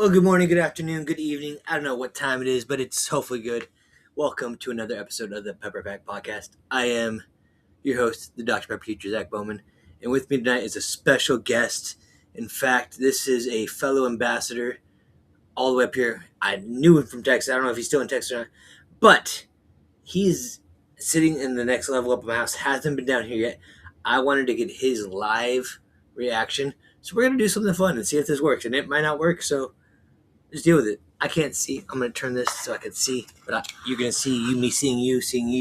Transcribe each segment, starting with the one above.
Well, good morning, good afternoon, good evening. I don't know what time it is, but it's hopefully good. Welcome to another episode of the PepperPack Podcast. I am your host, the Dr. Pepper teacher, Zach Bowman, and with me tonight is a special guest. In fact, this is a fellow ambassador all the way up here. I knew him from Texas. I don't know if he's still in Texas or not, but he's sitting in the next level up of my house. Hasn't been down here yet. I wanted to get his live reaction, so we're going to do something fun and see if this works, and it might not work, so just deal with it. I can't see. I'm going to turn this so I can see. But you're going to see you, me seeing you,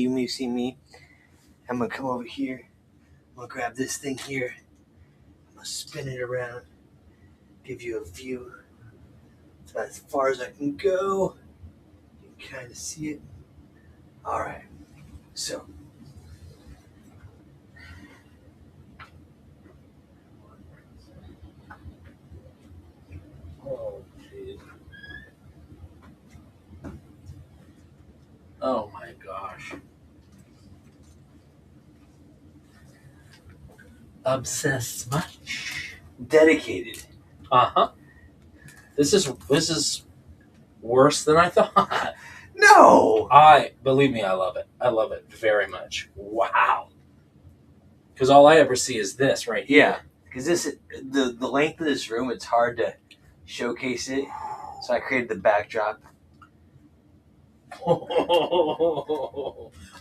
me seeing me. I'm going to come over here. I'm going to grab this thing here. I'm going to spin it around. Give you a view. It's about as far as I can go. You can kind of see it. All right. So. Oh, jeez. Oh my gosh. Obsessed much? Dedicated. Uh-huh. This is worse than I thought. No! Believe me, I love it. I love it very much. Wow. Because all I ever see is this right here. Yeah. Because the length of this room, it's hard to showcase it. So I created the backdrop.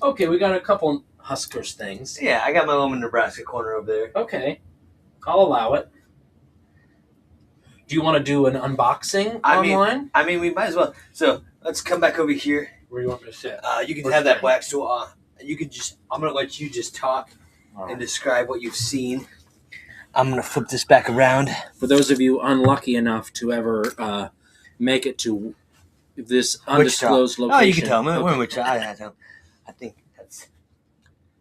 Okay, we got a couple Huskers things. Yeah, I got my little Nebraska corner over there. Okay, I'll allow it. Do you want to do an unboxing online? I mean, we might as well. So let's come back over here. Where do you want me to sit? You can have that black stool. You can just. I'm gonna let you just talk and describe what you've seen. I'm gonna flip this back around. For those of you unlucky enough to ever make it to this undisclosed location. Oh, you can tell me. Okay. We're in Wichita. I think that's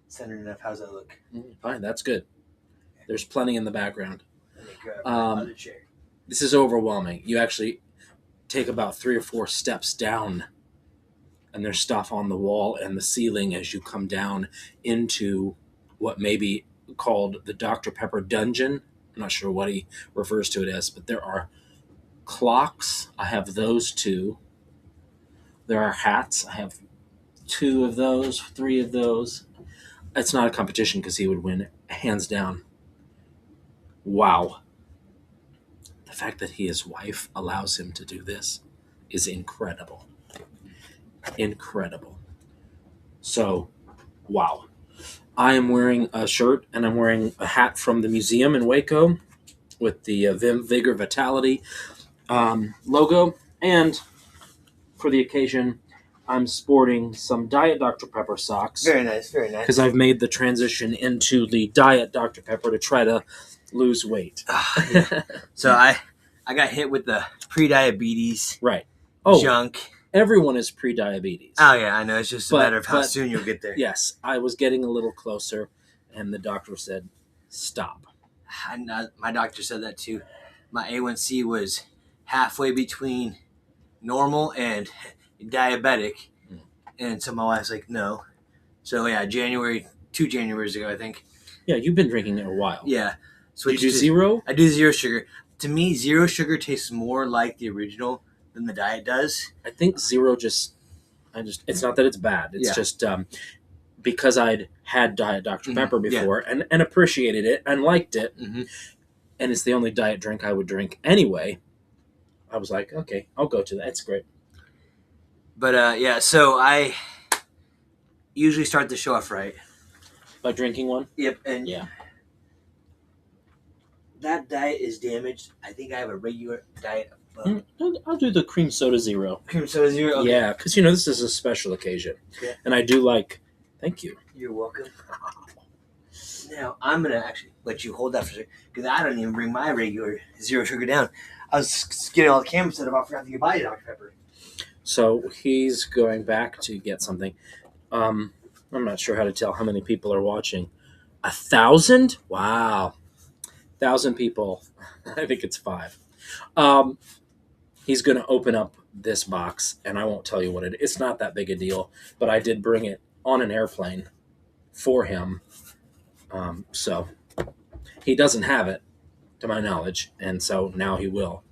centered enough. How's that look? Fine, that's good. There's plenty in the background. Let me grab my other chair. This is overwhelming. You actually take about 3 or 4 steps down, and there's stuff on the wall and the ceiling as you come down into what may be called the Dr. Pepper Dungeon. I'm not sure what he refers to it as, but there are clocks. I have those 2. There are hats. I have 2 of those, 3 of those. It's not a competition because he would win hands down. Wow. The fact that his wife allows him to do this is incredible. Incredible. So, wow. I am wearing a shirt and I'm wearing a hat from the museum in Waco with the Vim, Vigor, Vitality logo. And for the occasion, I'm sporting some Diet Dr. Pepper socks. Very nice, very nice. Because I've made the transition into the Diet Dr. Pepper to try to lose weight. Yeah. So I got hit with the pre-diabetes Right. junk. Everyone is pre-diabetes. Oh, yeah, I know. It's just a matter of how soon you'll get there. Yes, I was getting a little closer, and the doctor said, stop. My doctor said that too. My A1C was halfway between normal and diabetic. And so my wife's like, no. So, yeah, 2 Januaries ago, I think. Yeah, you've been drinking it a while. Yeah. Did you do zero? I do zero sugar. To me, zero sugar tastes more like the original than the diet does. I think zero it's not that it's bad. It's just because I'd had Diet Dr. Pepper before and appreciated it and liked it, and it's the only diet drink I would drink anyway, I was like, okay, I'll go to that. It's great. But, so I usually start the show off right. By drinking one? Yep, and yeah. That diet is damaged. I think I have a regular diet. I'll do the cream soda zero. Cream soda zero? Okay. Yeah, because, this is a special occasion. Yeah. And I do like... Thank you. You're welcome. Now, I'm going to actually let you hold that for a second, because I don't even bring my regular zero sugar down. I was getting all the cameras set up. I forgot to buy Dr. Pepper. So he's going back to get something. I'm not sure how to tell how many people are watching. 1,000? Wow. 1,000 people. I think it's 5. He's going to open up this box, and I won't tell you what it is. It's not that big a deal, but I did bring it on an airplane for him. So he doesn't have it, to my knowledge, and so now he will.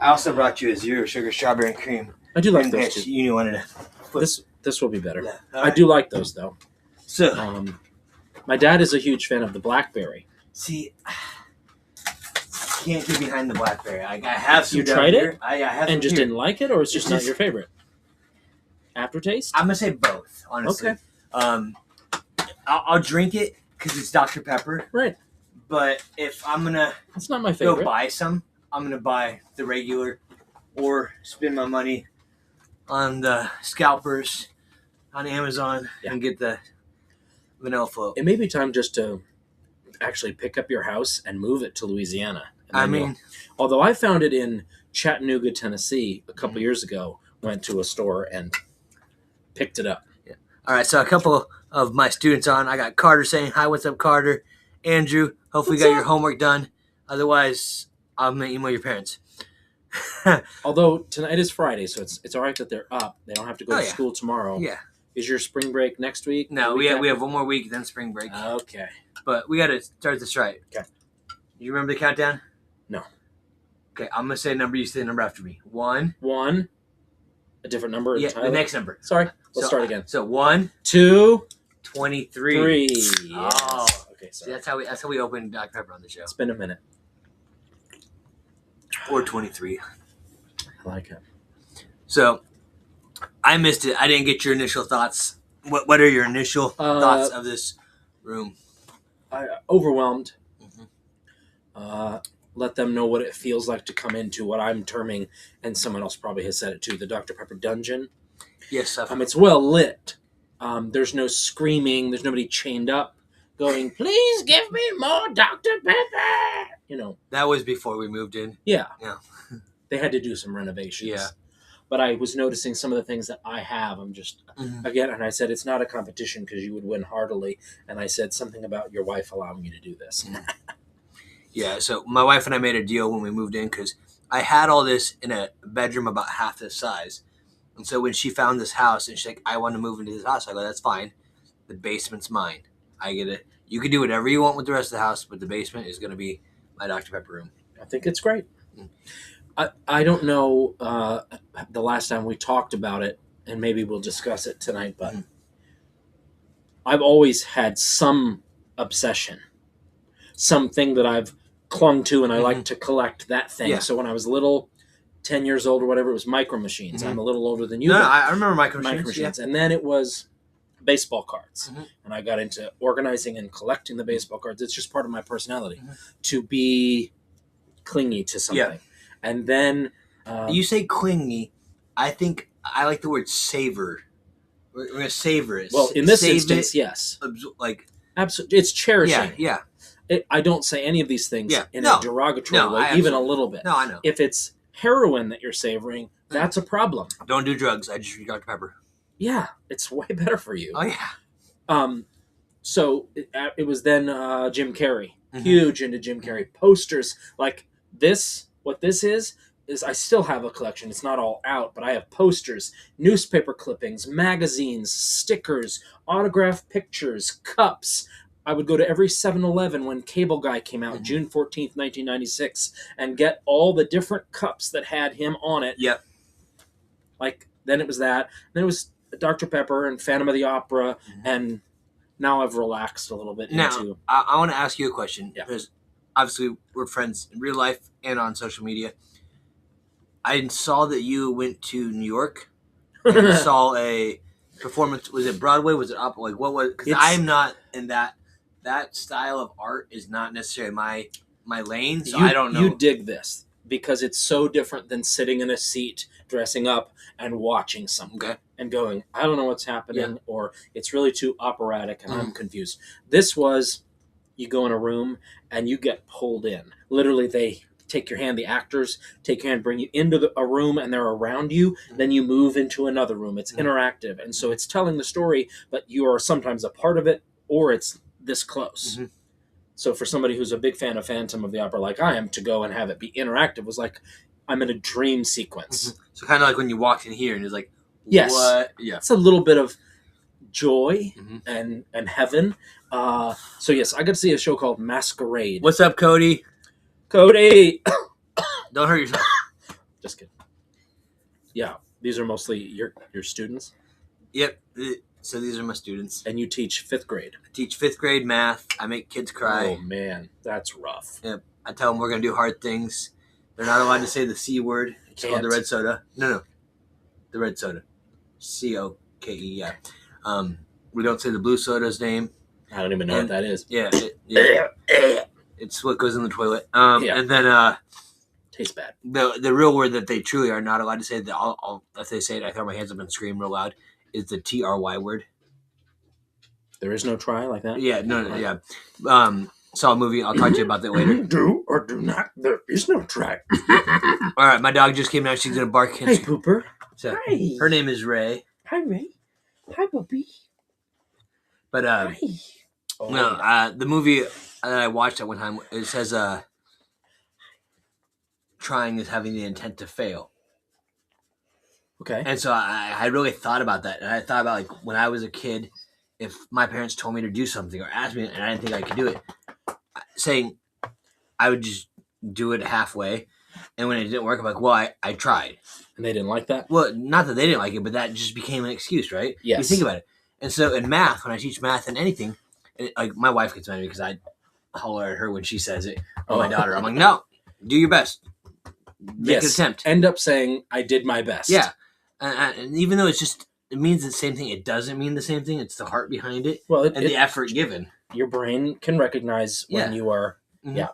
I also brought you a 0 sugar strawberry and cream. I do like in those case too. you wanted to flip. This will be better. Yeah. I do like those though. So, my dad is a huge fan of the blackberry. see, can't get behind the blackberry. I have some. You down tried here. it I have and some just here. didn't like it, or it's just It's not just- your favorite? Aftertaste? I'm gonna say both, honestly. Okay. I'll drink it because it's Dr. Pepper. Right. But if I'm gonna It's not my go favorite. buy some, I'm gonna buy the regular, or spend my money on the scalpers on Amazon and get the vanilla float. It may be time just to actually pick up your house and move it to Louisiana. And I then mean, although I found it in Chattanooga, Tennessee, a couple years ago, went to a store and picked it up. all right. So a couple of my students on. I got Carter saying hi. What's up, Carter? Andrew, hopefully you got your homework done. Otherwise, I'm gonna email your parents. Although tonight is Friday, so it's all right that they're up. They don't have to go to school tomorrow. Yeah. Is your spring break next week? No, The we week have after? one more week, then spring break. Okay. But we got to start this right. Okay. You remember the countdown? No. Okay, I'm gonna say a number. You say the number after me. 1. One. A different number. Yeah, entirely? the next number. Sorry. Let's So- start again. So 1, 2, 23. 3. Oh. Yes. Okay. See, Sorry. that's how we open Dr. Pepper on the show. It's been a minute. Or 23. I like it. So I missed it. I didn't get your initial thoughts. What are your initial thoughts of this room? Overwhelmed. Mhm. Let them know what it feels like to come into what I'm terming, and someone else probably has said it too, the Dr. Pepper dungeon. Yes, It's well lit. There's no screaming. There's nobody chained up going, please give me more Dr. Pepper. You know. that was before we moved in. Yeah. Yeah. They had to do some renovations. Yeah. But I was noticing some of the things that I have. I'm just, again, and I said, it's not a competition because you would win heartily. And I said something about your wife allowing you to do this. Yeah, so my wife and I made a deal when we moved in because I had all this in a bedroom about half this size. And so when she found this house and she's like, I want to move into this house, I go, that's fine. The basement's mine. I get it. You can do whatever you want with the rest of the house, but the basement is going to be my Dr. Pepper room. I think it's great. I don't know the last time we talked about it, and maybe we'll discuss it tonight, but I've always had some obsession, something that I've clung to, and I like to collect that thing. Yeah. So when I was little, 10 years old or whatever, it was Micro Machines. I'm a little older than you. No, but I remember Micro Micro Machines. Machines. And then it was baseball cards. Mhm. And I got into organizing and collecting the baseball cards. It's just part of my personality to be clingy to something. Yeah. And then You say clingy. I think I like the word savor. We're going to savor it. well, in this Save instance, it, yes. like, Absolutely. It's cherishing. yeah. I don't say any of these things in No. a derogatory No, way, I even a absolutely- little bit. No, I know. If it's heroin that you're savoring, that's a problem. Don't do drugs. I just read Dr. Pepper. Yeah, it's way better for you. Oh, yeah. So it was then Jim Carrey. Mhm. Huge into Jim Carrey. Posters like this, what this is I still have a collection. It's not all out, but I have posters, newspaper clippings, magazines, stickers, autographed pictures, cups. I would go to every 7-Eleven when Cable Guy came out, June 14th, 1996, and get all the different cups that had him on it. Yep. Like, then it was that. Then it was Dr. Pepper and Phantom of the Opera, and now I've relaxed a little bit Now, into... I want to ask you a question. Yeah. Because obviously we're friends in real life and on social media. I saw that you went to New York and saw a performance. Was it Broadway? Was it opera? Like, what was? Because I'm not in that style of art is not necessarily my lane. So I don't know. You dig this because it's so different than sitting in a seat, dressing up, and watching something and going, I don't know what's happening, or it's really too operatic and I'm confused. This was, you go in a room and you get pulled in. Literally, they take your hand, the actors take your hand, bring you into a room, and they're around you. Then you move into another room. It's interactive. And so it's telling the story, but you are sometimes a part of it, or it's this close. So for somebody who's a big fan of Phantom of the Opera like I am, to go and have it be interactive was like, I'm in a dream sequence. So kind of like when you walked in here and it's like, Yes. what? Yeah. It's a little bit of joy and heaven. So yes, I got to see a show called Masquerade. What's up, Cody? Cody? Don't hurt yourself. Just kidding. Yeah, these are mostly your students, Yep. So these are my students. and you teach 5th grade. I teach 5th grade math. I make kids cry. Oh man, that's rough. Yep. I tell them we're going to do hard things. They're not allowed to say the C word. It's called the red soda. No. The red soda. COKE, yeah. We don't say the blue soda's name. I don't even know what that is. Yeah. It's what goes in the toilet. Yeah. And then Tastes bad. the real word that they truly are not allowed to say, that if they say it, I throw my hands up and scream real loud, is the TRY word. There is no try like that? Yeah, no, yeah. Saw a movie. I'll talk to you about that later. Do or do not. There is no try. All right, my dog just came out. She's going to bark. Hey, Pooper. So, Hi. her name is Ray. Hi, Ray. Hi, puppy. But Hi. the movie that I watched at one time, it says trying is having the intent to fail. Okay. And so I really thought about that. And I thought about, like, when I was a kid, if my parents told me to do something or asked me and I didn't think I could do it, saying I would just do it halfway. And when it didn't work, I'm like, well, I tried. And they didn't like that? Well, not that they didn't like it, but that just became an excuse, right? Yes. You think about it. And so in math, when I teach math and anything, like, my wife gets mad at me because I holler at her when she says it, or my daughter. I'm like, no, do your best. Make an attempt. End up saying, I did my best. Yeah. And even though it means the same thing, it doesn't mean the same thing. It's the heart behind it, Well, and the effort given. Your brain can recognize when you are, And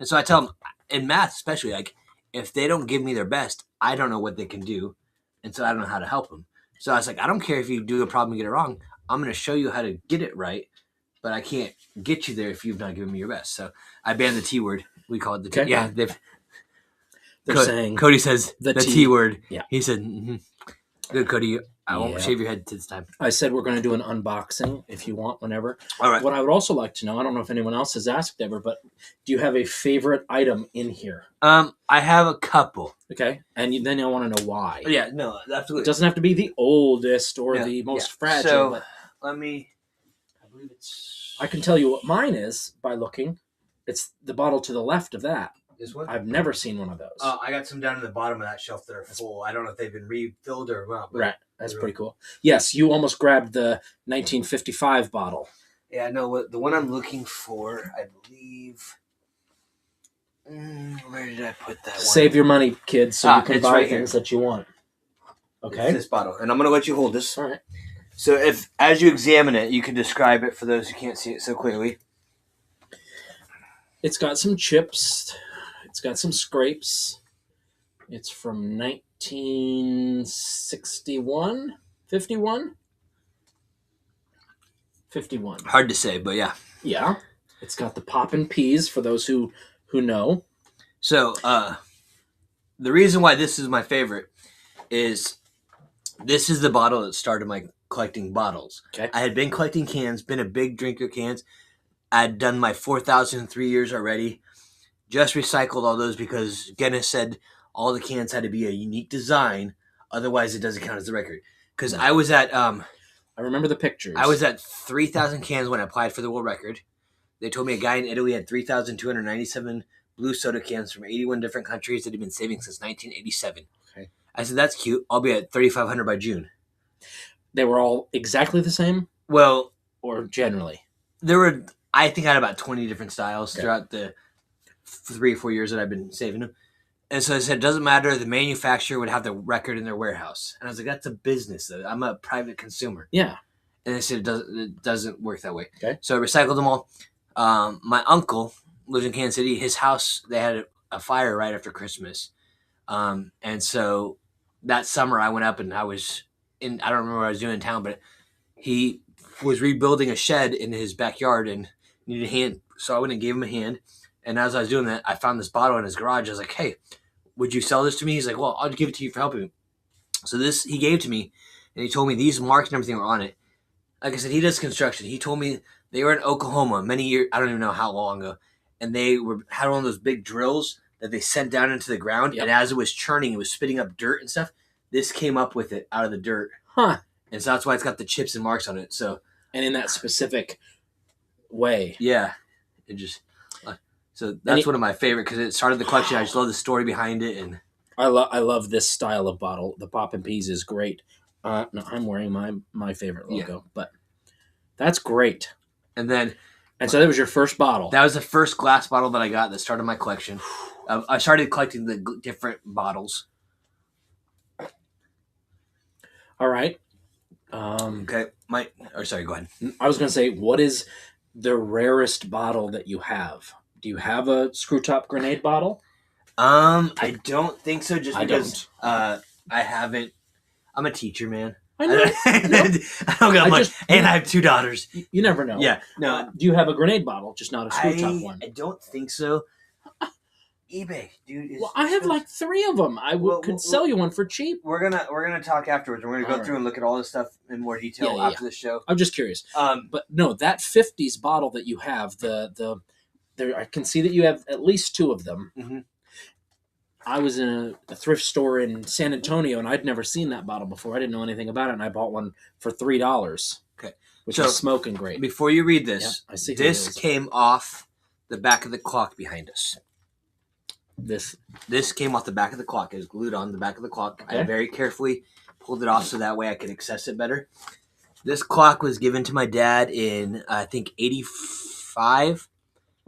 so I tell them, in math especially, like, if they don't give me their best, I don't know what they can do, and so I don't know how to help them. So I was like, I don't care if you do a problem and get it wrong. I'm going to show you how to get it right, but I can't get you there if you've not given me your best. So I banned the T word. We call it the T. Okay. Yeah, they're saying Cody says the T word. Yeah. He said, good, Cody. I won't shave your head this time. I said we're going to do an unboxing if you want, whenever. All right. What I would also like to know, I don't know if anyone else has asked ever, but do you have a favorite item in here? I have a couple. Okay. And then I want to know why. Yeah, no, absolutely. It doesn't have to be the oldest or the most fragile. So, but I believe it's... I can tell you what mine is by looking. It's the bottle to the left of that. This one? I've never seen one of those. I got some down in the bottom of that shelf that are full. I don't know if they've been refilled or not. Right. That's pretty cool. Yes, you almost grabbed the 1955 bottle. Yeah, no, the one I'm looking for, I believe... where did I put that one? Save your money, kids, so you can buy right things that you want. Okay. It's this bottle. And I'm going to let you hold this. All right. So as you examine it, you can describe it for those who can't see it so clearly. It's got some chips. It's got some scrapes. It's from 1961? 51? 51. Hard to say, but yeah. Yeah. It's got the poppin' peas for those who know. So the reason why this is my favorite is this is the bottle that started my collecting bottles. Okay. I had been collecting cans, been a big drinker of cans. I'd done my 4,003 years already. Just recycled all those because Guinness said all the cans had to be a unique design. Otherwise, it doesn't count as a record. Because I was at... I remember the pictures. I was at 3,000 cans when I applied for the world record. They told me a guy in Italy had 3,297 blue soda cans from 81 different countries that had been saving since 1987. Okay. I said, that's cute. I'll be at 3,500 by June. They were all exactly the same? Well... Or generally? There were... I think I had about 20 different styles throughout the 3 or 4 years that I've been saving them. And so I said, it doesn't matter. The manufacturer would have the record in their warehouse. And I was like, that's a business, though. I'm a private consumer. Yeah. And they said, it doesn't work that way. Okay. So I recycled them all. My uncle lives in Kansas City. His house, they had a fire right after Christmas. And so that summer I went up and I was in, I don't remember what I was doing in town, but he was rebuilding a shed in his backyard and needed a hand. So I went and gave him a hand. And as I was doing that, I found this bottle in his garage. I was like, hey, would you sell this to me? He's like, well, I'll give it to you for helping me. So this he gave to me, and he told me these marks and everything were on it. Like I said, he does construction. He told me they were in Oklahoma many years, I don't even know how long ago, and they had one of those big drills that they sent down into the ground, and as it was churning, it was spitting up dirt and stuff. This came up with it out of the dirt. Huh. And so that's why it's got the chips and marks on it. So, and in that specific way. Yeah. It just... So that's one of my favorite because it started the collection. I just love the story behind it. And I love this style of bottle. The Pop and Peas is great. No, I'm wearing my favorite logo, but that's great. And then, And so that was your first bottle. that was the first glass bottle that I got that started my collection. I started collecting the different bottles. All right. Okay, sorry, go ahead. I was going to say, what is the rarest bottle that you have? Do you have a screw top grenade bottle? I don't think so. Just I because I haven't. I'm a teacher, man. I know. I don't got much, and I have 2 daughters. You never know. Yeah, no. Do you have a grenade bottle, just not a screw top one? I don't think so. eBay, dude. Well, I have like 3 of them. I could sell you one for cheap. We're gonna talk afterwards. We're gonna go through and look at all this stuff in more detail after the show. I'm just curious. But no, that 50s bottle that you have, there, I can see that you have at least 2 of them. Mm-hmm. I was in a thrift store in San Antonio, and I'd never seen that bottle before. I didn't know anything about it, and I bought one for $3. Okay, which is smoking great. Before you read this, I see this came off the back of the clock behind us. This came off the back of the clock. It was glued on the back of the clock. Okay. I very carefully pulled it off so that way I could access it better. This clock was given to my dad in, I think, 85.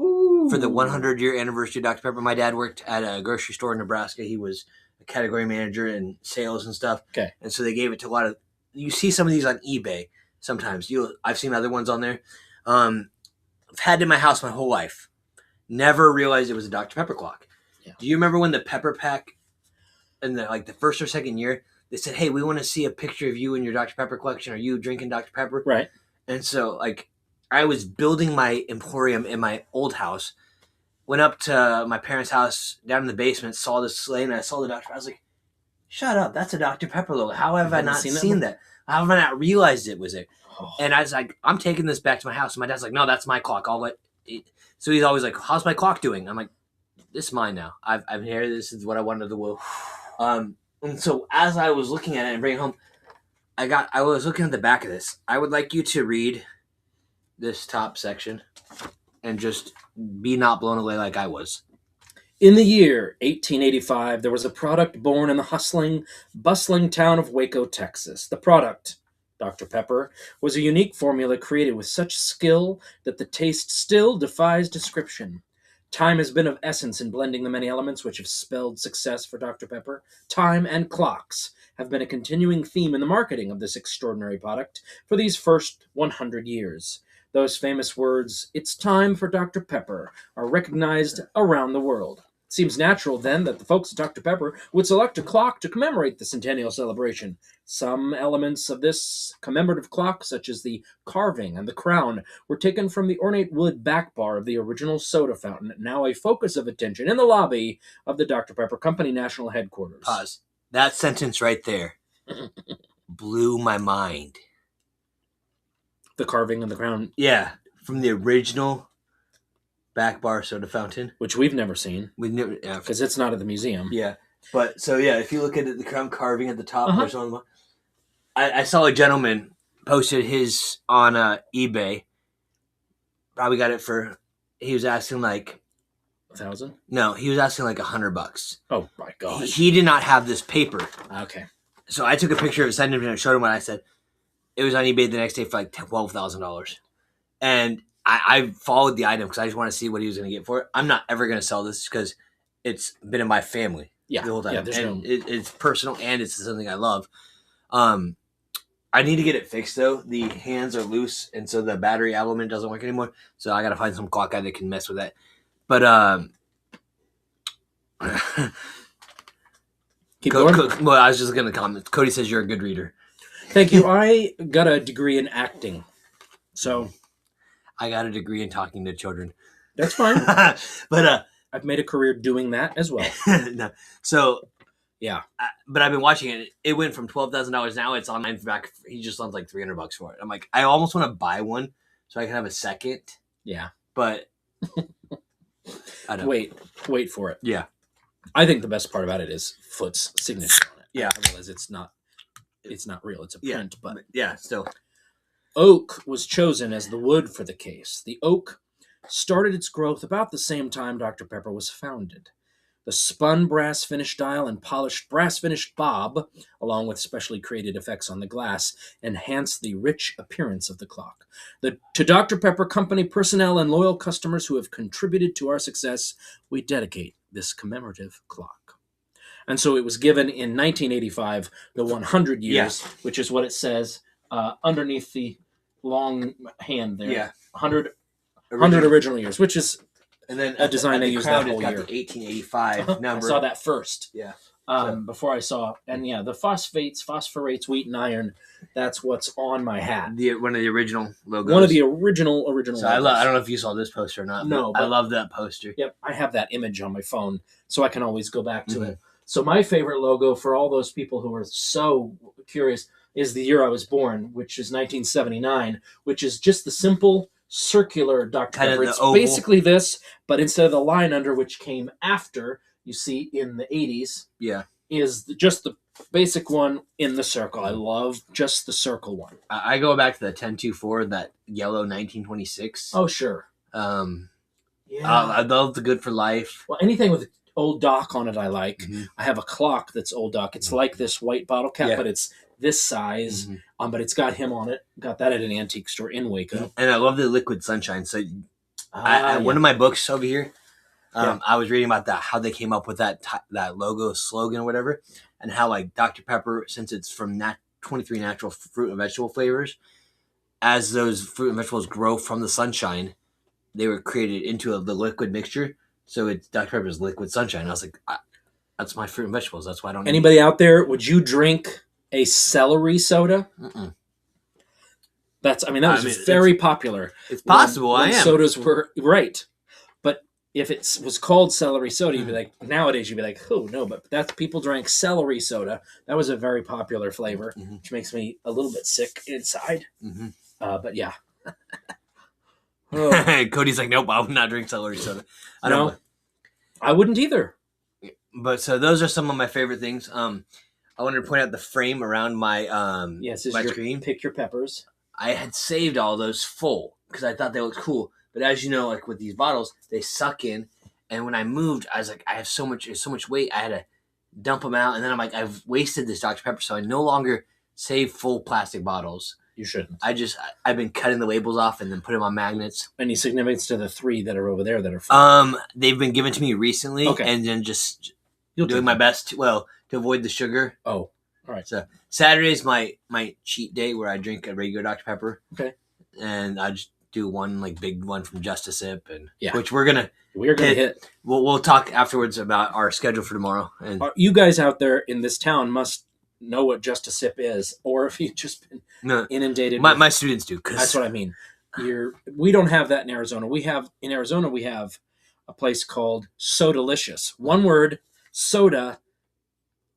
Ooh. For the 100-year anniversary of Dr. Pepper. My dad worked at a grocery store in Nebraska. He was a category manager in sales and stuff. Okay. And so they gave it to a lot of... You see some of these on eBay sometimes. I've seen other ones on there. I've had it in my house my whole life. Never realized it was a Dr. Pepper clock. Yeah. Do you remember when the Pepper Pack, in the first or second year, they said, hey, we want to see a picture of you and your Dr. Pepper collection. Are you drinking Dr. Pepper? Right. And so, I was building my emporium in my old house, went up to my parents' house down in the basement, saw this sleigh, and I saw the Dr. Pepper. I was like, shut up, that's a Dr. Pepper logo. How have I not seen that? How have I not realized it was there? Oh. And I was like, I'm taking this back to my house. And my dad's like, no, that's my clock. So he's always like, how's my clock doing? I'm like, this is mine now. I'm here. This is what I wanted to do. And so as I was looking at it and bringing it home, I was looking at the back of this. I would like you to read this top section and just be not blown away like I was. In the year 1885, there was a product born in the hustling, bustling town of Waco, Texas. The product, Dr. Pepper, was a unique formula created with such skill that the taste still defies description. Time has been of essence in blending the many elements which have spelled success for Dr. Pepper. Time and clocks have been a continuing theme in the marketing of this extraordinary product for these first 100 years. Those famous words, "It's time for Dr. Pepper," are recognized around the world. It seems natural, then, that the folks at Dr. Pepper would select a clock to commemorate the centennial celebration. Some elements of this commemorative clock, such as the carving and the crown, were taken from the ornate wood back bar of the original soda fountain, now a focus of attention in the lobby of the Dr. Pepper Company national headquarters. Pause. That sentence right there blew my mind. The carving and the crown. Yeah, from the original back bar soda fountain, which we've never seen. We've never, because it's not at the museum. Yeah, but so yeah, if you look at it, the crown carving at the top, there's one. I saw a gentleman posted his on eBay. Probably got it for. He was asking like $1,000. No, he was asking like $100. Oh my gosh! He did not have this paper. Okay. So I took a picture of it, sent him, and showed him what I said. It was on eBay the next day for like $12,000. And I followed the item because I just want to see what he was going to get for it. I'm not ever going to sell this because it's been in my family the whole time. Yeah, it's personal and it's something I love. I need to get it fixed, though. The hands are loose, and so the battery element doesn't work anymore. So I got to find some clock guy that can mess with that. But keep going. Well, I was just going to comment. Cody says you're a good reader. Thank you. I got a degree in acting. So I got a degree in talking to children. That's fine. But I've made a career doing that as well. No. So yeah. But I've been watching it. It went from $12,000. Now it's online back. He just wants like $300 for it. I'm like, I almost want to buy one so I can have a second. Yeah. But I don't. Wait for it. Yeah. I think the best part about it is Foot's signature on it. Yeah. I realize it's not real. It's a print, but yeah, still. Oak was chosen as the wood for the case. The oak started its growth about the same time Dr. Pepper was founded. The spun brass finished dial and polished brass finished bob, along with specially created effects on the glass, enhance the rich appearance of the clock. To Dr. Pepper Company personnel and loyal customers who have contributed to our success, we dedicate this commemorative clock. And so it was given in 1985, the 100 years, which is what it says underneath the long hand there. Yeah. 100 original years, which is and then a design they used that whole got year. The 1885 number. I saw that first. Yeah. Before I saw, and the phosphorates, wheat and iron. That's what's on my hat. One of the original logos. One of the original. So I don't know if you saw this poster or not. No, I love that poster. Yep, I have that image on my phone, so I can always go back to it. So my favorite logo for all those people who are so curious is the year I was born, which is 1979, which is just the simple circular Dr. Pepper. It's basically this, but instead of the line under, which came after, you see in the 80s, is just the basic one in the circle. I love just the circle one. I go back to the 1024, that yellow 1926. Oh, sure. I love the Good for Life. Well, anything with old Doc on it I like. I have a clock that's old Doc. It's like this white bottle cap, but it's this size, but it's got him on it. Got that at an antique store in Waco. And I love the Liquid Sunshine. So one of my books over here, I was reading about how they came up with that logo slogan or whatever, and how like Dr. Pepper, since it's from 23 natural fruit and vegetable flavors, as those fruit and vegetables grow from the sunshine, they were created into the liquid mixture. So it's Dr. Pepper's Liquid Sunshine. I was like, that's my fruit and vegetables. That's why I don't. Anybody out there? Would you drink a celery soda? That was very popular. It's possible. When sodas were right, but if it was called celery soda, you'd be like, nowadays you'd be like, oh no, but that's people drank celery soda. That was a very popular flavor, which makes me a little bit sick inside. But yeah. Cody's like, nope, I would not drink celery soda. I wouldn't either. But so those are some of my favorite things. I wanted to point out the frame around my my screen. Pick your peppers. I had saved all those full because I thought they looked cool. But as you know, like with these bottles, they suck in. And when I moved, I was like, I have so much weight. I had to dump them out. And then I'm like, I've wasted this Dr. Pepper, so I no longer save full plastic bottles. You shouldn't. I've been cutting the labels off and then put them on magnets. Any significance to the 3 that are over there that are full? They've been given to me recently, and then just doing my best to avoid the sugar. Oh, all right. So Saturday's my cheat day where I drink a regular Dr. Pepper. Okay. And I just do one like big one from Just a Sip, which we're gonna hit. We'll talk afterwards about our schedule for tomorrow. And you guys out there in this town must know what Just a Sip is, or if you've just been inundated. My students do. That's what I mean. We don't have that in Arizona. In Arizona we have a place called Sodalicious. One word, soda.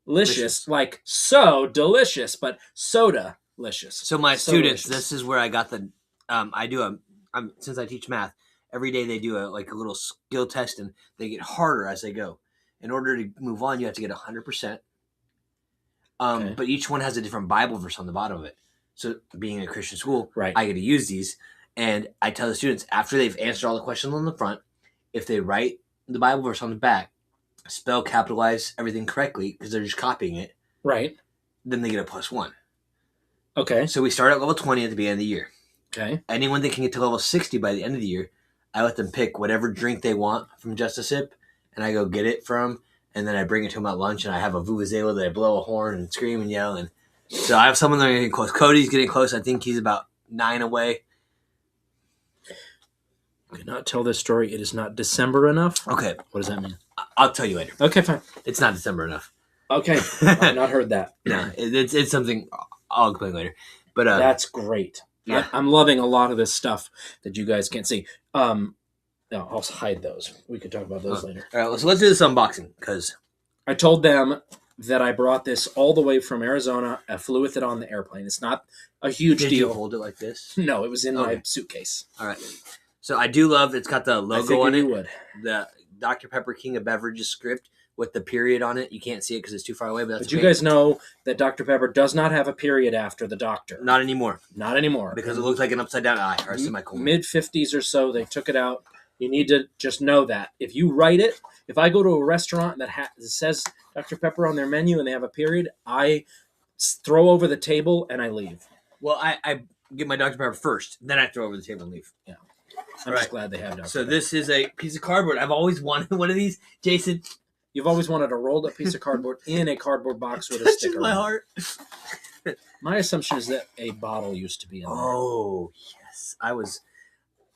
Licious, like so delicious, but soda-licious. So my students, this is where I got the. Since I teach math, every day they do a little skill test, and they get harder as they go. In order to move on, you have to get 100%. But each one has a different Bible verse on the bottom of it. So being in a Christian school, I get to use these, and I tell the students after they've answered all the questions on the front, if they write the Bible verse on the back, spell, capitalize everything correctly because they're just copying it. Right. Then they get a +1. Okay. So we start at level 20 at the beginning of the year. Okay. Anyone that can get to level 60 by the end of the year, I let them pick whatever drink they want from Just a Sip, and I go get it from them, and then I bring it to them at lunch, and I have a vuvuzela that I blow a horn and scream and yell. And so I have someone that are getting close. Cody's getting close. I think he's about 9 away. I cannot tell this story. It is not December enough. Okay. What does that mean? I'll tell you later. Okay, fine. It's not December enough. Okay. I've not heard that. No, it's something I'll explain later. But that's great. Yeah. I'm loving a lot of this stuff that you guys can't see. No, I'll hide those. We could talk about those later. All right, so let's do this unboxing because I told them that I brought this all the way from Arizona. I flew with it on the airplane. It's not a huge deal. Did you hold it like this? No, it was in my suitcase. All right. So I do love it's got the logo on it. You would. The Dr. Pepper King of Beverages script with the period on it. You can't see it because it's too far away, but that's you guys know that Dr. Pepper does not have a period after the doctor. Not anymore. Not anymore. Because it looks like an upside down I or a semicolon. Mid-50s or so, they took it out. You need to just know that. If you write it, if I go to a restaurant that says Dr. Pepper on their menu and they have a period, I throw over the table and I leave. Well, I get my Dr. Pepper first, then I throw over the table and leave. Yeah. I'm just glad they have Dr. So Pepper. this is a piece of cardboard. I've always wanted one of these, Jason. You've always wanted a rolled up piece of cardboard in a cardboard box with a Touches sticker my on it. heart. My assumption is that a bottle used to be in there. Oh, yes.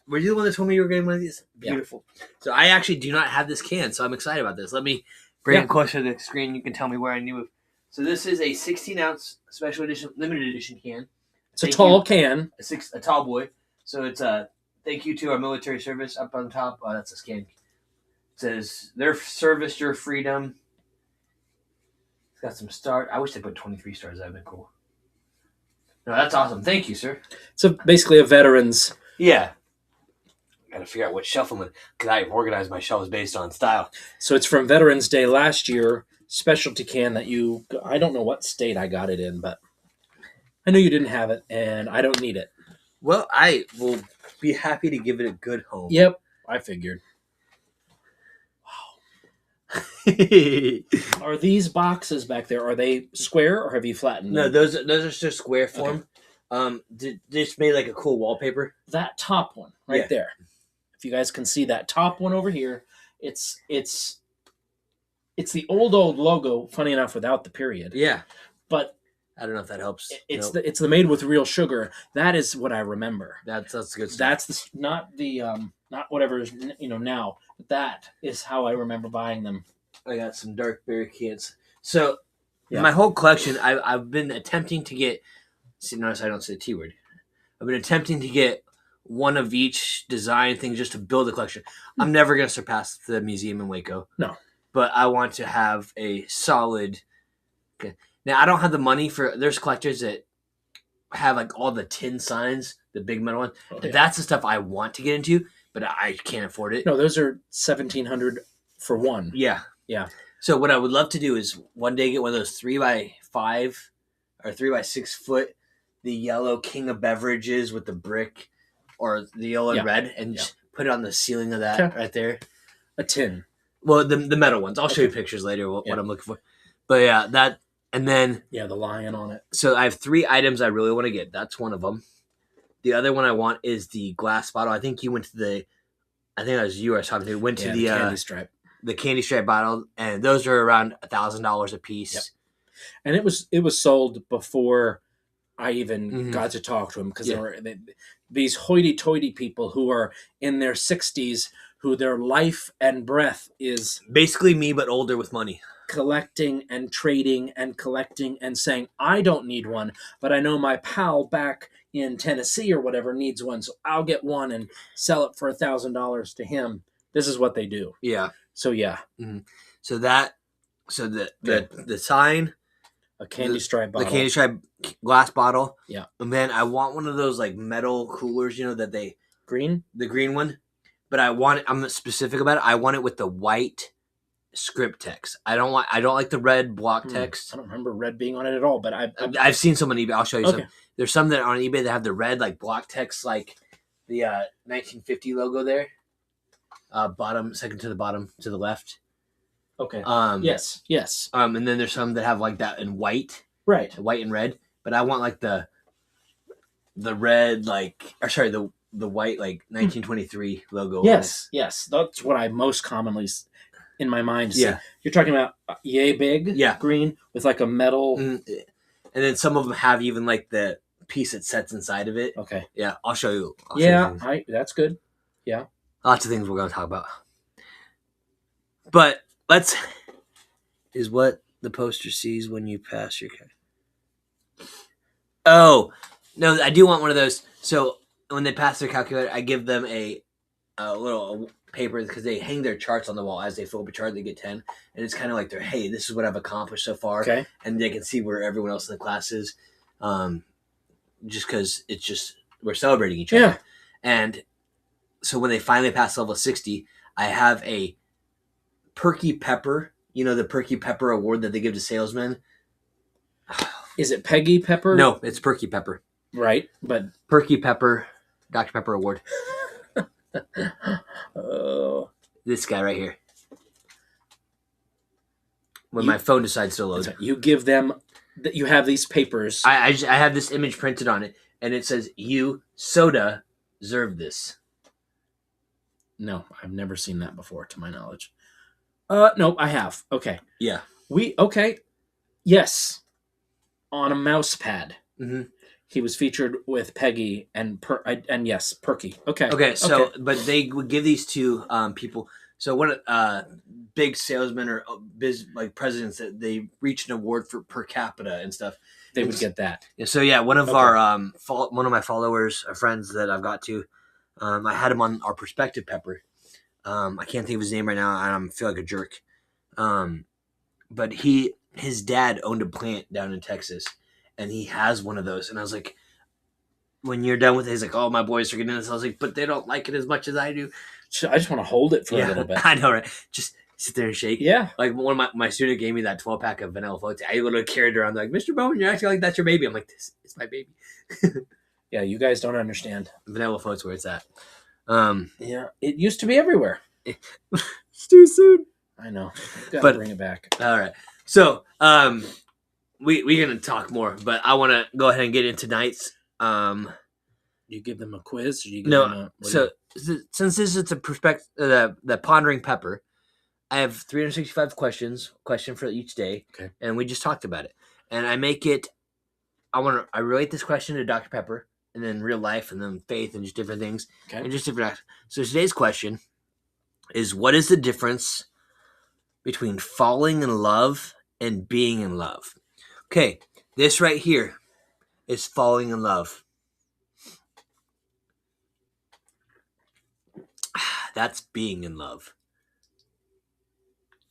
Were you the one that told me you were getting one of these? Beautiful. Yeah. So I actually do not have this can, so I'm excited about this. Let me bring it closer to the screen. You can tell me where I need to move. So this is a 16-ounce special edition, limited edition can. It's a tall can. A tall boy. So it's a thank you to our military service up on top. Oh, that's a scan. It says, their service, your freedom. It's got some stars. I wish they put 23 stars. That would have been cool. No, that's awesome. Thank you, sir. So basically a veteran's. Yeah. I gotta figure out what shelf I'm in, because I organize my shelves based on style. So it's from Veterans Day last year, specialty can that I don't know what state I got it in, but I know you didn't have it, and I don't need it. Well, I will be happy to give it a good home. Yep, I figured. Wow. Are these boxes back there, are they square, or have you flattened them? No, those are just square form. Okay. Just made like a cool wallpaper. That top one right there. If you guys can see that top one over here, it's the old logo, funny enough, without the period. Yeah. But I don't know if that helps. It's the made with real sugar. That is what I remember. That's good stuff. That's not whatever is now. But that is how I remember buying them. I got some dark berry cans. So my whole collection, I've been attempting to get. See, notice I don't say the T word. I've been attempting to get one of each design thing just to build a collection. I'm never going to surpass the museum in Waco. No. But I want to have a solid. Okay. Now, I don't have the money for. There's collectors that have like all the tin signs, the big metal ones. Oh, yeah. That's the stuff I want to get into, but I can't afford it. No, those are $1,700 for one. Yeah. Yeah. So what I would love to do is one day get one of those 3x5 or 3x6 foot, the yellow King of Beverages with the brick, or the yellow and red, and just put it on the ceiling of that right there. A tin. Well, the metal ones. I'll show you pictures later what I'm looking for. But yeah, that, and then... Yeah, the lion on it. So I have 3 items I really want to get. That's one of them. The other one I want is the glass bottle. I think you went to the... I think that was you I was talking to. Went to the candy stripe. The candy stripe bottle, and those are around $1,000 a piece. Yep. And it was sold before I even got to talk to him, because there were these hoity-toity people who are in their 60s, who their life and breath is basically me, but older with money, collecting and trading and collecting and saying, I don't need one, but I know my pal back in Tennessee or whatever needs one, so I'll get one and sell it for $1,000 to him. This is what they do. Yeah. So yeah. Mm-hmm. So the sign, a candy stripe bottle, the candy stripe glass bottle. Yeah. And then I want one of those like metal coolers, that the green one. But I'm specific about it. I want it with the white script text. I don't like the red block text. I don't remember red being on it at all, but I've seen some on eBay. I'll show you some. There's some that are on eBay that have the red like block text, like the 1950 logo there. Bottom, second to the bottom to the left. Okay. Yes. And then there's some that have like that in white. Right. White and red. But I want like the red, the white, like 1923 logo. Yes. That's what I most commonly in my mind see. Yeah. You're talking about yay big green with like a metal. And then some of them have even like the piece that sets inside of it. Okay. Yeah, I'll show you. That's good. Yeah. Lots of things we're going to talk about. But is what the poster sees when you pass your card. Oh, no, I do want one of those. So when they pass their calculator, I give them a little paper, because they hang their charts on the wall. As they fill up a chart, they get 10. And it's kind of like hey, this is what I've accomplished so far. Okay. And they can see where everyone else in the class is. Just because we're celebrating each other. Yeah. And so when they finally pass level 60, I have a Perky Pepper, the Perky Pepper award that they give to salesmen. Is it Peggy Pepper? No, it's Perky Pepper. Right, but Perky Pepper, Dr. Pepper award. Oh, This guy right here. When my phone decides to load. you give them that you have these papers. I have this image printed on it, and it says, "You soda deserve this." No, I've never seen that before, to my knowledge. No, I have. Okay. Yeah. Okay. Yes. On a mouse pad. Mm-hmm. He was featured with Peggy and yes, Perky. Okay. Okay. So, but they would give these to people. So, what big salesmen or like presidents that they reach an award for per capita and stuff. They would get that. So yeah, one of our one of my followers, friends that I've got to, I had him on our Perspective Pepper. I can't think of his name right now, and I feel like a jerk. But his dad owned a plant down in Texas, and he has one of those. And I was like, when you're done with it, he's like, "Oh, my boys are getting this." I was like, "But they don't like it as much as I do." I just want to hold it for a little bit. I know, right? Just sit there and shake. Yeah. Like one of my student gave me that 12-pack of vanilla floats. I literally carried it around like, "Mr. Bowman, you're acting like that's your baby." I'm like, "This is my baby." Yeah, you guys don't understand. Vanilla floats where it's at. Yeah, it used to be everywhere. It's too soon. I know. Gotta bring it back. All right. So, we're gonna talk more, but I want to go ahead and get into tonight's. You give them a quiz, or you give them a, since this is the Pondering Pepper, I have 365 questions, question for each day, okay, and we just talked about it, and I make it. I relate this question to Dr. Pepper, and then real life, and then faith, and just different things, okay, and just different. So today's question is: what is the difference between falling in love and being in love? Okay, this right here is falling in love. That's being in love.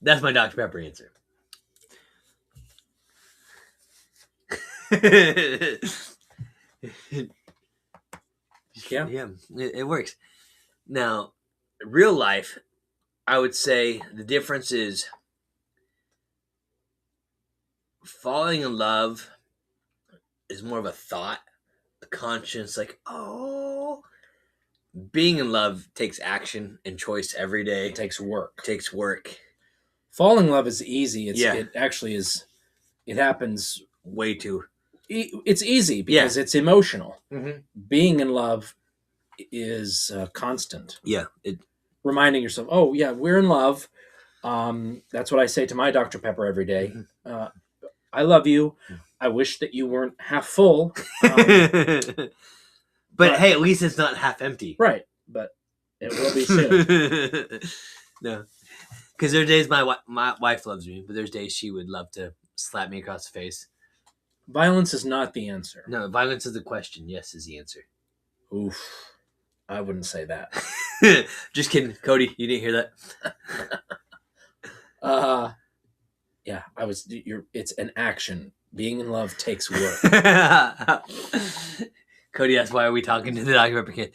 That's my Dr. Pepper answer. Yeah, it works. Now, real life, I would say the difference is falling in love is more of a thought, a conscience, like, oh. Being in love takes action and choice every day. It takes work. Falling in love is easy. It actually is. It happens way too. It's easy because it's emotional. Mm-hmm. Being in love is constant. Yeah. Reminding yourself, oh, yeah, we're in love. That's what I say to my Dr. Pepper every day. Mm-hmm. I love you. I wish that you weren't half full. But hey, at least it's not half empty. Right. But it will be soon. No. Because there are days my wife loves me, but there's days she would love to slap me across the face. Violence is not the answer. No, violence is the question. Yes is the answer. Oof. I wouldn't say that. Just kidding. Cody, you didn't hear that? Yeah, it's an action. Being in love takes work. Cody, that's why are we talking to the Dr. Pepper kid?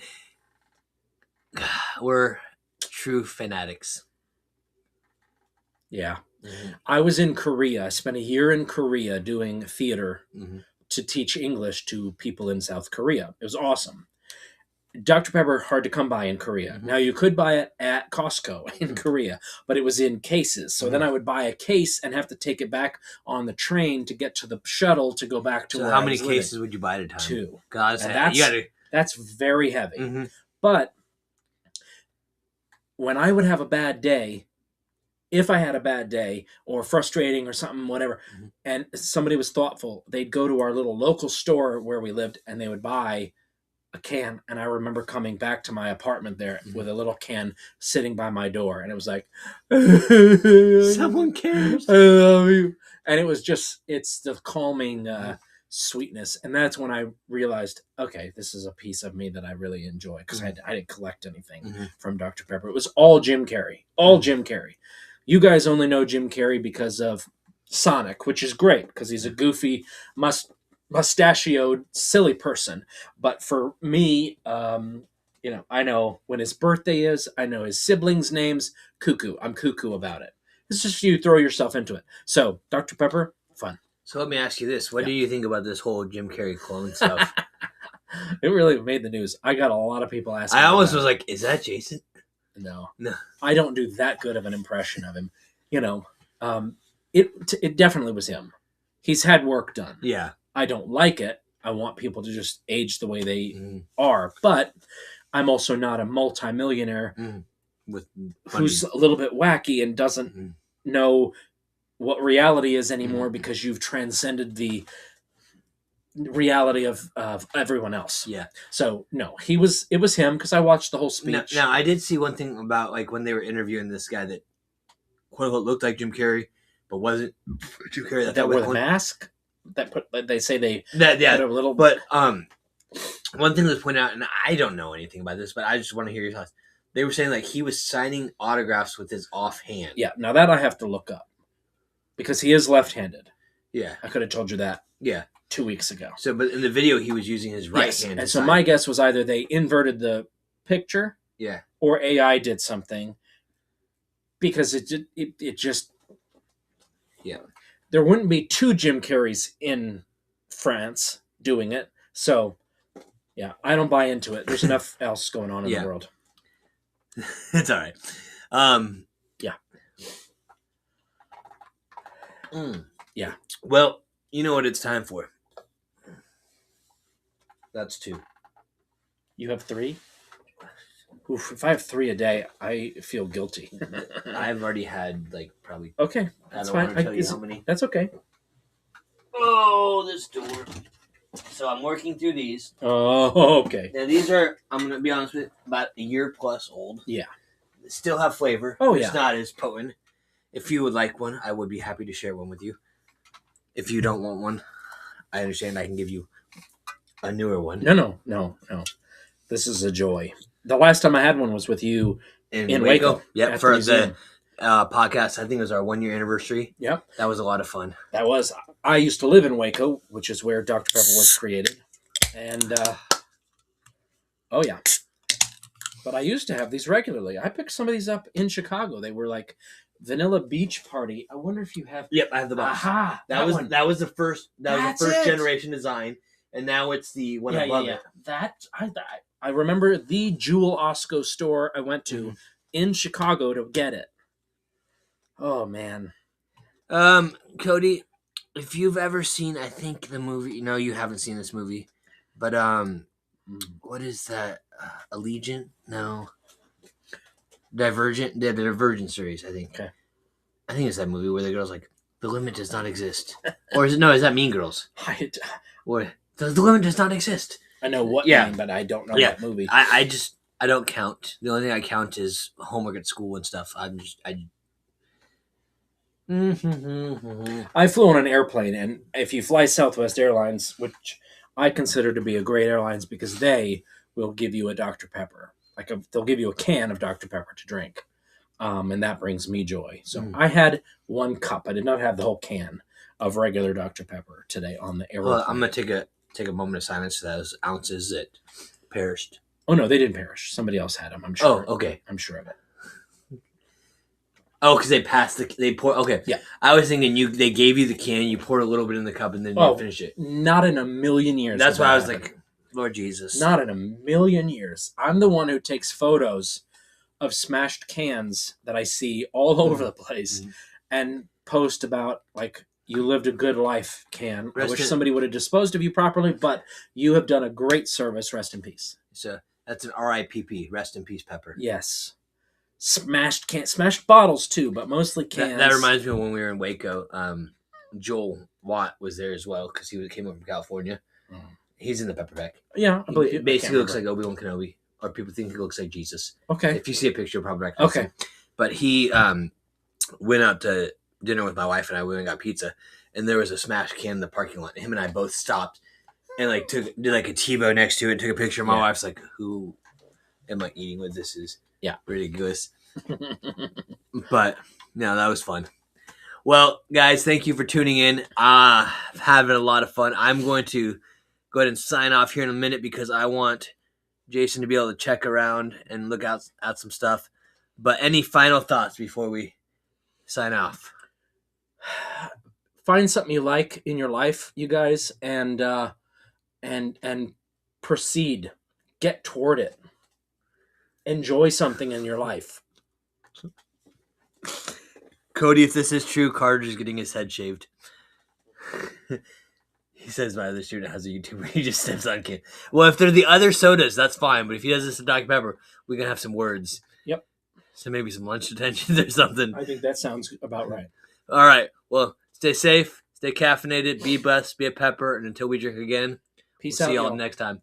We're true fanatics. Yeah. Mm-hmm. I was in Korea. I spent a year in Korea doing theater to teach English to people in South Korea. It was awesome. Dr. Pepper, hard to come by in Korea. Mm-hmm. Now, you could buy it at Costco in Korea, but it was in cases. So then I would buy a case and have to take it back on the train to get to the shuttle to go back to where I was living. How many cases would you buy at a time? 2. God, that's very heavy. Mm-hmm. But when I would have a bad day, if I had a bad day or frustrating or something, whatever, and somebody was thoughtful, they'd go to our little local store where we lived and they would buy a can. And I remember coming back to my apartment there with a little can sitting by my door. And it was like, someone cares. I love you. And it was just, it's the calming sweetness. And that's when I realized, okay, this is a piece of me that I really enjoy because I didn't collect anything from Dr. Pepper. It was all Jim Carrey, Jim Carrey. You guys only know Jim Carrey because of Sonic, which is great because he's a goofy, mustachioed, silly person. But for me, I know when his birthday is. I know his siblings' names. Cuckoo. I'm cuckoo about it. It's just you throw yourself into it. So, Dr. Pepper, fun. So let me ask you this. What do you think about this whole Jim Carrey clone stuff? It really made the news. I got a lot of people asking. I almost was like, is that Jason? No. No. I don't do that good of an impression of him. It definitely was him. He's had work done. Yeah. I don't like it. I want people to just age the way they are. But I'm also not a multimillionaire who's a little bit wacky and doesn't know what reality is anymore because you've transcended the reality of everyone else. Yeah. So no, it was him because I watched the whole speech. Now I did see one thing about like when they were interviewing this guy that quote unquote looked like Jim Carrey but wasn't Jim Carrey. That wore the mask. They say they put a little. But one thing that's pointed out, and I don't know anything about this, but I just want to hear your thoughts. They were saying like he was signing autographs with his offhand. Yeah. Now that I have to look up because he is left-handed. Yeah. I could have told you that. Yeah. 2 weeks ago. So, but in the video, he was using his right hand. And so my guess was either they inverted the picture, or AI did something, because it just, there wouldn't be two Jim Carreys in France doing it. So, yeah, I don't buy into it. There's enough else going on in the world. It's all right. Yeah. Well, you know what it's time for. That's 2. You have 3? Oof, if I have 3 a day, I feel guilty. I've already had like probably. Okay, that's fine. Want to tell you how many. That's okay. Oh, this door. So I'm working through these. Oh, okay. Now these are, I'm gonna be honest with you, about a year plus old. Yeah. They still have flavor. Oh, It's not as potent. If you would like one, I would be happy to share one with you. If you don't want one, I understand. I can give you a newer one. No. This is a joy. The last time I had one was with you in Waco. Yep, for the podcast. I think it was our 1-year anniversary. Yep. That was a lot of fun. That was. I used to live in Waco, which is where Dr. Pepper was created. And, oh, yeah. But I used to have these regularly. I picked some of these up in Chicago. They were like Vanilla Beach Party. I wonder if you have. Yep, I have the box. Aha! That was the first. That was the first it. generation design, and now it's the one above it. I remember the Jewel Osco store I went to in Chicago to get it. Oh man. Cody, if you've ever seen, I think the movie. No, you haven't seen this movie, but what is that? Allegiant? No. Divergent? The Divergent series, I think. Okay. I think it's that movie where the girl's like, the limit does not exist. Or is that Mean Girls? Or the limit does not exist. I know what you mean, but I don't know that movie. I don't count. The only thing I count is homework at school and stuff. I flew on an airplane, and if you fly Southwest Airlines, which I consider to be a great airlines because they will give you a Dr. Pepper. They'll give you a can of Dr. Pepper to drink. And that brings me joy. So I had 1 cup. I did not have the whole can of regular Dr. Pepper today on the airplane. Well, I'm going to take a moment of silence for those ounces that perished. Oh, no, they didn't perish. Somebody else had them, I'm sure. Oh, okay. I'm sure of it. Oh, because they poured. Okay. Yeah. I was thinking they gave you the can, you poured a little bit in the cup, and then you finish it. Not in a million years. That's why I was like, Lord Jesus. Not in a million years. I'm the one who takes photos of smashed cans that I see all over the place and post about, like, you lived a good life, can. I wish somebody would have disposed of you properly, but you have done a great service. Rest in peace. So that's an RIPP. Rest in peace, Pepper. Yes. Smashed bottles too, but mostly cans. That reminds me of when we were in Waco. Joel Watt was there as well because he came over from California. He's in the Pepper Pack. Yeah, I believe he basically looks like Obi-Wan Kenobi, or people think he looks like Jesus. Okay. If you see a picture, probably recognize him. But he went out to dinner with my wife, and I went and got pizza, and there was a smashed can in the parking lot. Him and I both stopped and did like a TiVo next to it, took a picture. My wife's like, "Who am I eating with? This is ridiculous." But no, that was fun. Well, guys, thank you for tuning in. Having a lot of fun. I'm going to go ahead and sign off here in a minute because I want Jason to be able to check around and look at some stuff. But any final thoughts before we sign off? Find something you like in your life, you guys, and proceed. Get toward it. Enjoy something in your life. Cody, if this is true, Carter's getting his head shaved. He says my other student has a YouTuber. He just steps on kid. Well, if they're the other sodas, that's fine. But if he does this to Dr. Pepper, we can have some words. Yep. So maybe some lunch detentions or something. I think that sounds about right. All right. Well, stay safe, stay caffeinated, be blessed, be a pepper, and until we drink again, Peace we'll out, see y'all y'all. next time.